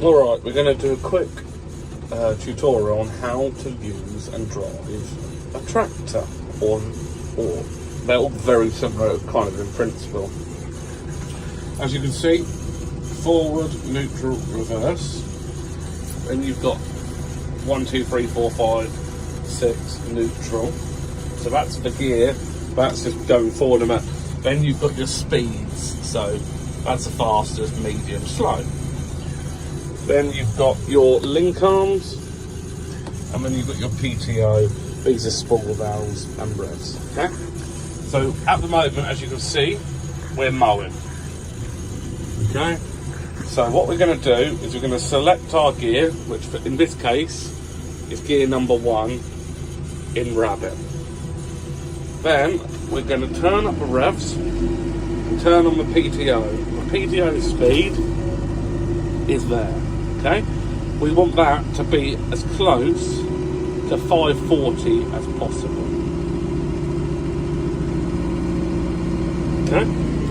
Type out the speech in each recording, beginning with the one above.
Alright, we're going to do a quick tutorial on how to use and drive a tractor, or they're all very similar kind of in principle. As you can see, forward, neutral, reverse, and you've got 1, 2, 3, 4, 5, 6 neutral, so that's the gear, that's just going forward and back. Then you've got your speeds, so that's the fastest, medium, slow. Then you've got your link arms, and then you've got your PTO. These are spool valves and revs. Okay. So at the moment, as you can see, we're mowing. Okay. So what we're going to do is we're going to select our gear, which in this case is gear number 1 in rabbit. Then we're going to turn up the revs and turn on the PTO. The PTO speed is there. Okay, we want that to be as close to 540 as possible. Okay,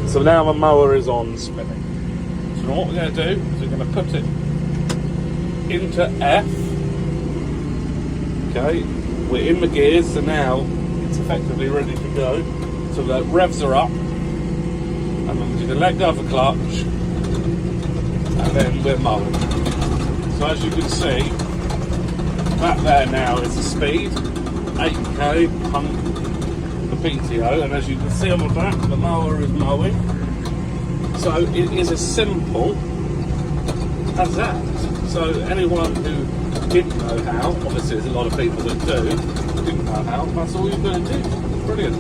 so now the mower is on spinning. So what we're going to do is we're going to put it into F. Okay, we're in the gears, so now it's effectively ready to go. So the revs are up, and then you can let go of the clutch, and then we're mowing. So as you can see, that there now is the speed, 8k, pump, the PTO, and as you can see on the back, the mower is mowing. So it is as simple as that. So anyone who didn't know how, obviously there's a lot of people that do, didn't know how, that's all you've got to do. Brilliant.